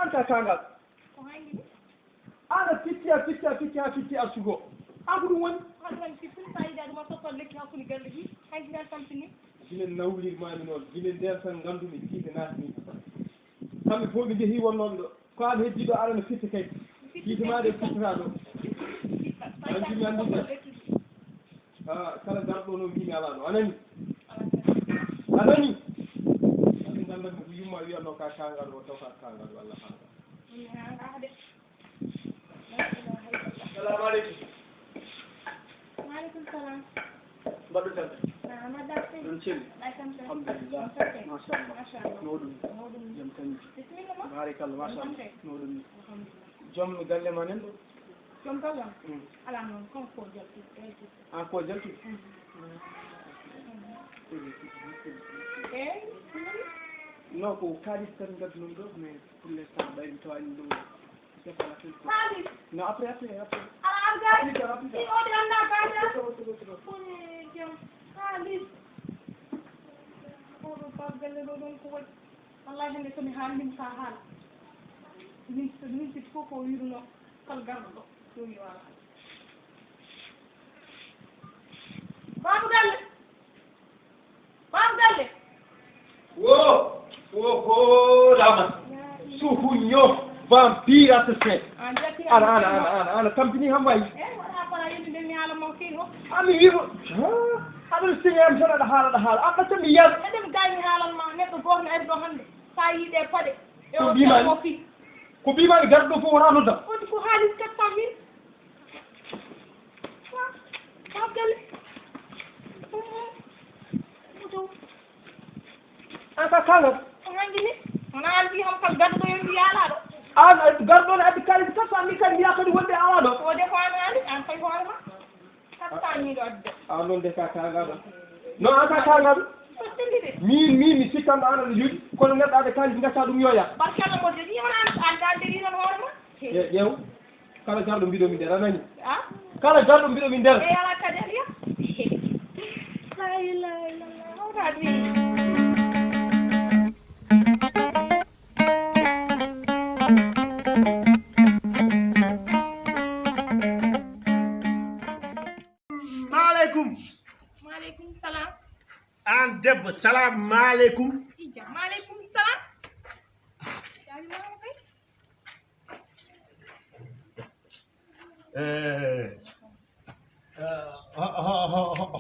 anta kangal ana fitti artugo aku ɗum woni ginen nawlirmami noon ginen nder tan ngandumi fiide naatni kamɓe fof ɓe jeehi wonnoɓe ɗo ko an heddiɗo aɗa no fitta kay fiide ma ɗe fittata ɗo anjumi andude kala garɗo no mbimi ala ɗo anani aɗa gandanmi ko yumma wiyatno ka kangal o taw ka kangal walla kangal salamu aleykum Waaleykum salaam. mbaɗɗo tambe ɗum celli alhamdulillah machallah no ɗum jam kañum bisimilla ma barakallah machallah no ɗum joom galle ma nen joom gallam ala noon kon ko jalti an ko jalti non ko kaalis tan gaddunomi ɗo mais pour l'instant ɓaymi tawani ɗum non après wallahi hande somi haalnima sa haala min siti fof ko wiruno kala garɗo ɗo ɗum yo ala babu galle wo dama suhuño vampire assassin ana tampini ham wayi wona kono yimɓe nden mi haala mo kii o ami wimo aɗa signami tan aɗa haala an ɗatta mi yiyat eɗen gayni haalanma neɗɗo goto no ari ɗo hannde sa yiiɗe paɗe ko mbimami garɗo ɗo fof wota noddam woni ko haalis 400 000 galle an ka kangal hanndi ni wona albi ham kal garɗo yo mbi yaalaɗo an garɗo ne addi kalis 400 000 kadi mbiya kadi wonde awa ɗo o de ko an ani an fay hoore ma 400 000 adde noon de ka kangal non an ka kangal min mi sikkanɗo an aɗa juuɗi kono neɗɗo aɗa kalis gacca ɗum yoya barkalla mo de wona an daldiri noon hoore ma ƴeew kala garɗo mbiɗomi nder anani kala garɗo mbiɗomi nder e ala kadi aɗa yiya la ilaha illallah hawraɗi maaleykum salam an debbo salamu aleykum ija maaleykum salam jalimama kay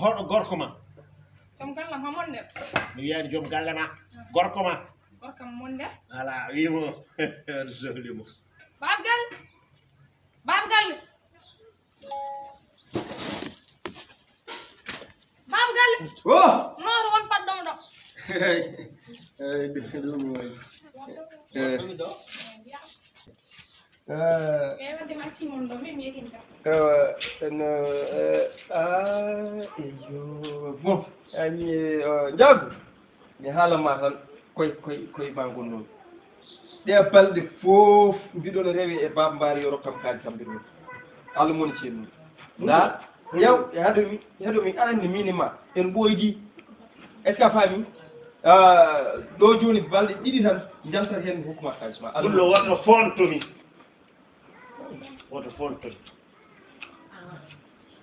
hoɗo gorko ma joom gallam hamon nder mi wiyani joom galle ma gorko ma gorkam mon nder ala wimo sohlimo bab galle nooro won paɗɗomo ɗo wadde ma accimon ɗo min mi yehinta bon ani jaagu mi haalama tan koye bangol noon ɗe balɗe fof mbiɗon rewi e bambari yo rokkam kaalisam mbiɗon Allah moni ceerno nda yaw yaɗomi aɗanni minima en ɓoydi est ce que a faami ɗo joni balɗe ɗiɗi tan jaltat hen hokkuma kalis ma ɓullo woto fontomi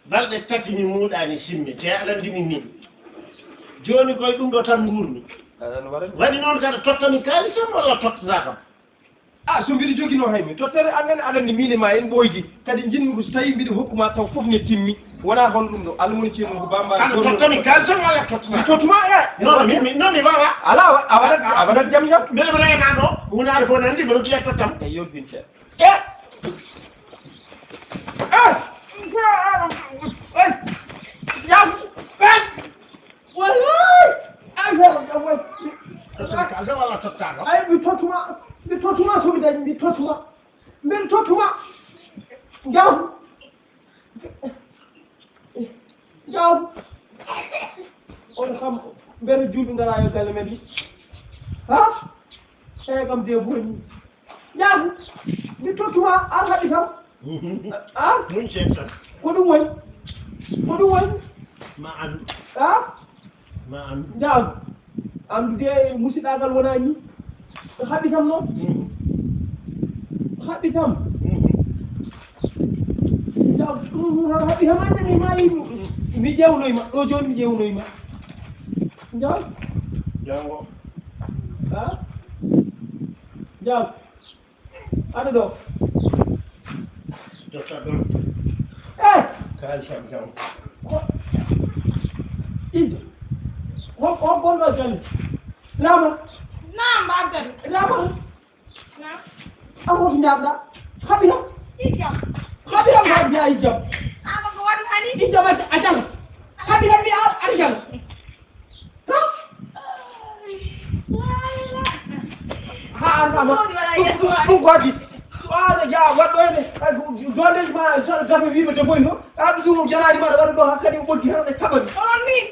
balɗe tati mi muuɗani simme te aɗa andimi min joni koye ɗum ɗo tan gurmi waɗi noon kada tottami kaalisam walla tottata kam so mbiɗo joguino haymi tottere annene aɗanni minima en ɓoydi kadi jinmi ko so tawi mbiɗo hokkuma taw foof ne timmi wona hono ɗum ɗo Allah moni ceerno ko bamba aɗa tottami kaalisam walla tottata mi tottuma non mi wawa ala a waɗat jaam jam mbeɗa mi rema ɗo hunade fof nandi mbiɗo tiya tottam e yolbin seeɗa mi tottuma somi dañi mi tottuma mbeɗa tottuma jaw on kam mbeɗa julɓe ngala yo galle men ni eyi kam de boni jaw mi tottuma an haɗi kam mun ceeb tan ko ɗum woni ma andu ma andu jaw andude musidɗagal wona ni haɗi kam noon haɓi tam haɓi hamande mi mayi mi ƴewnoyma ɗo joni mi ƴewnoyma jaw jango ha jaw aɗa ɗo totta ɗum kalisam jango ijo hon gonɗo joni lama Naam Bagdad. lama Naam. amoto ñamɗa haɓiram Ijam. haɓiram ha mbiya ijam Ako ko waɗi hani? ijam a jala haɓiram mbiya aɗa jala ha andama ɗum godi aɗa ja waɗɗoyde dondeji ma soɗa gafe wiima deboy no aɗa ɗum janadi maɗa waɗa ɗo hakkadi ɓoggi hande kaɓani Onon min.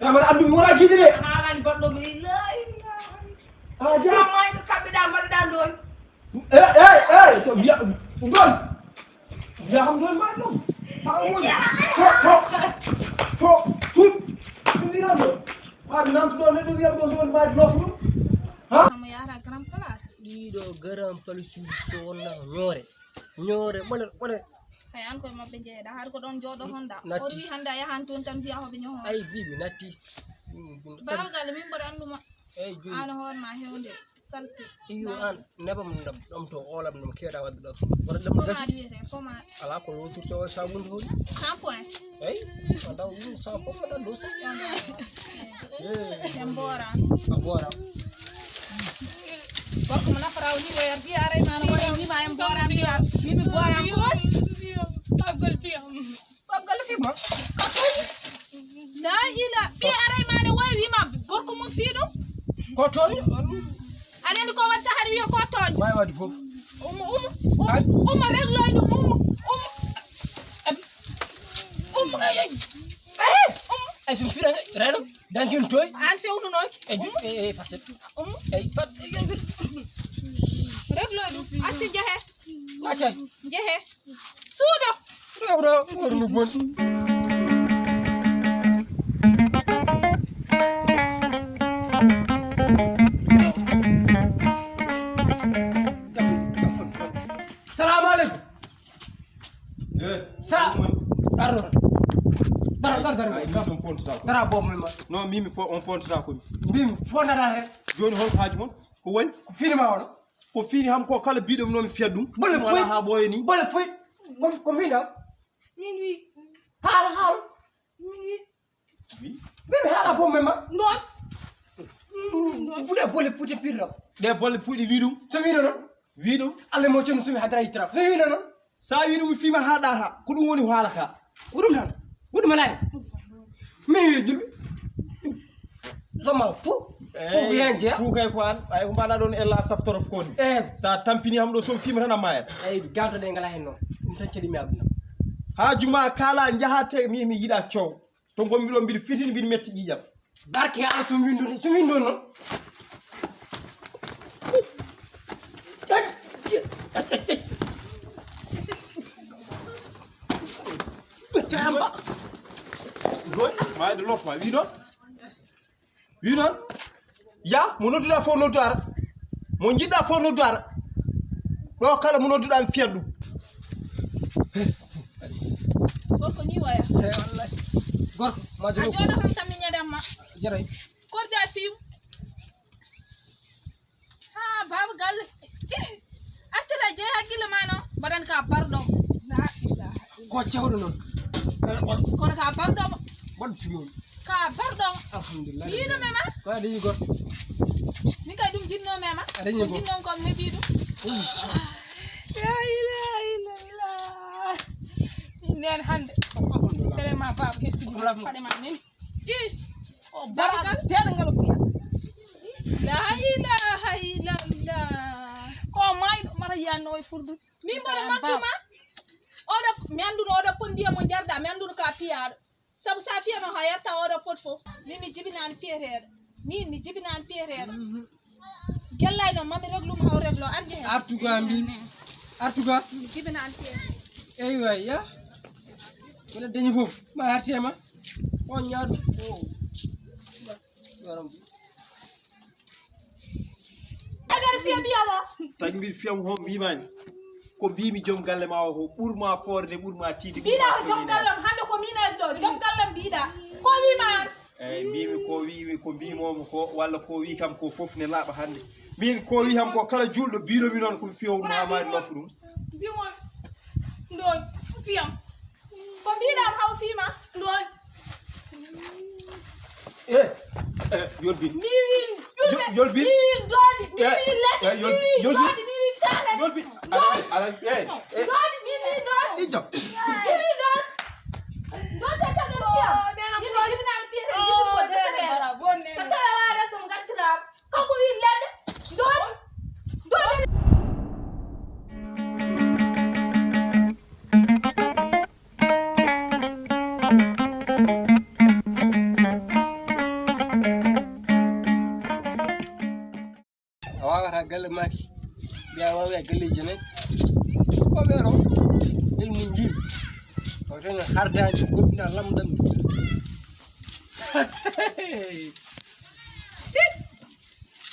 amana andumi wona guiɗi de Haalani goɗɗo mi la ilaha. ha ja Jamma ɗo kaɓɓiɗa mbaɗuɗa ɗon. so mbiya ɗon mbiya kam ɗon ma ɗum to ɗumɗiran ɗo haɓe namtuɗo neɗɗo wiyam ɗon ɗon maji loof ɗum ha Mo yahata grand place. ɗiɗo garan palsuji so wonna ñoore ɓole Hay an koye maɓɓe jeeɗa har ko ɗon jooɗo honda. Natti. Oɗo wi hannde a yahan toon tan mbiya hoɓe ñoho. ay bibi natti Baba galle min mboɗo annduma. eyyi joni An hoore ma hewnde salte. iyo an nebam ɗam to olam ɗam keeɗa wadde ɗo wona ɗam gasi Pommade wiyete pommade. ala ko loturte o sabunde hoɗi 100 point. eyyi a taw ɗum sa fof waɗa dow sa Sen mbooran. a ɓooram Gorko mo nafara o ni o yar biya aray mana woya wima en mbooram biya mimi mbooram koon. Babgal fima. La ila biya aray mana woya wima gorko mum fiiɗum. ko toon Aɗa andi ko waɗi sahar wiya ko tooñ. wawi wadde fof Umma régloy ɗum umma ay somi fira reno dankino toy an fewnunoki e facet eyyi pat régloy ɗum acci jeehe accay jeehe suudo rewɗo ɓornu bon salamu aleykum dara bomo ma non mimi on pontata komi mbimi fondata hen joni holko haaju mon ko woni ko finima oɗo ko fini ham ko kala biɗom nomi fiyat ɗum bole foy ha ɓooya ni bole foy ko mbina min wi haala min wi mbimi haala bomo ma ɗon ɓuuɗe bole puute pirram ɗe bolle puuɗi wi ɗum so wino noon wi ɗum allah mo cenu somi hadara yittirama so wino noon sa wi ɗum fima ha ɗata ko ɗum woni haala ka ko ɗum tan guɗuma layi min wi julɓe soma fo fof hen jeeya fou kay ko an ay ko mbaɗa ɗon ella saftorof koni eyyi sa tampini ham ɗo somi fima tan a mayat eyyi gawtoɗe ngala hen noon ɗum tan caɗimi aduna haaju ma kala jahate mi yiiɗa coow to gommi ɗo mbiɗa fitini mbiɗa metti ƴiƴam barke allah so windo noon amba goy mayde lofma wi noon ya mo nodduɗa fof noddu ara mo jiɗɗa fof noddu ara ɗo kala mo nodduɗa mi fiyat ɗum gorko ni waya wallahi gorko a majo jooɗo tan tan min ñadamma jaray korja fim ha baba galle accata jeeyi haqqille ma noon mbaɗan ka barɗo la ilaha ko cewɗo noon kono ka barɗomo waɗ timon ka barɗomo alhamdulillah yiiɗume ma ko aɗa yiɗi gorko min kay ɗum jinnomi ma aɗa yiɗi gorko jinnon komi heeɓi ɗum la ilaha illallah min nen hannde vraiment baba hestigi paɗe ma nani o baragal deɗgal fiya la ilaha illallah ko mayɗo mata yiyanno e furdu min mboɗo mattuma oɗo mi annduno oɗo pot ndiyam mo jarɗa mi annduno ka piyaɗo sabu sa fiyano ha yetta oɗo pot fof min mi jibinani piyeteɗo min mi jibinani piyeteɗo Guellaye noon mami réglum haw réglo arje hen artuga mbimi artuga mi jibinani piyeteɗo eyyi way ya wona dañi fof ma artema on ñaadu Ada nder fiyam yawo tagi mbi fiyam ho mbimani ko mbimi joom galle ma o ko ɓurma forde ɓurma tiide mbiɗa joom gallam hande ko mina ɗo joom gallam mbiɗa ko wima an eyyi mbimi ko wimi ko mbimomo ko walla ko wi kam ko foof ne laaɓa hande min ko wi kam ko kala julɗo biromi noon komi fiyowɗum hamadi lofa ɗum mbimon ɗon fiyam ko mbiɗam haw fima ɗon yolbin mi wi yolbin mi wi doli mi wi leɗɗe mi wi doli mi wi kale yolbin doli mi wi doli ijam mi wi doli don tattagal fiyam yimɓe jibinal piyete jiɓi ko desere so tawe waɗa tom gartiram kanko wi leɗɗe doli doli awawata galle maki mbiya wawi a galleji nayi ko ɓeero ilmu jiimi o tan hardani goɗɗina lamɗam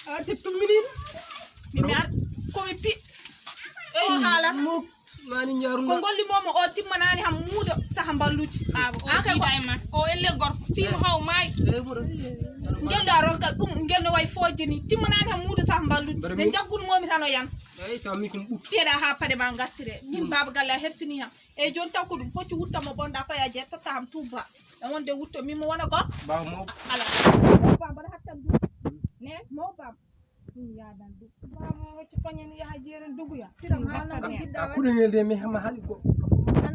a tettumminino mi ar komi pi o haala muk mani ko ñaruno gollimomo o timmanani ham muudo saha balluji o elle gorko fima haw maayi gelɗo a ronka ɗum gelno way fooje ni timmanani ham muudo saha balluji nde jaggunumomi tan o yan eyi taw mi kom ɓuuk piyeɗa ha paɗe ma gattire min baba galle a hersini ham eyyi joni taw ko ɗum foti wuttamo bonda payaji e totta ham touba e wonde wutto mimo wona gor baw mawɓe ala mawbam mbaɗa hattam du ne mawbam ɗum yadan du bamo hocci pañen yaha jeeren duguya siram ha nan kam jiɗɗa a kuɗoñel de mi hama haali ko an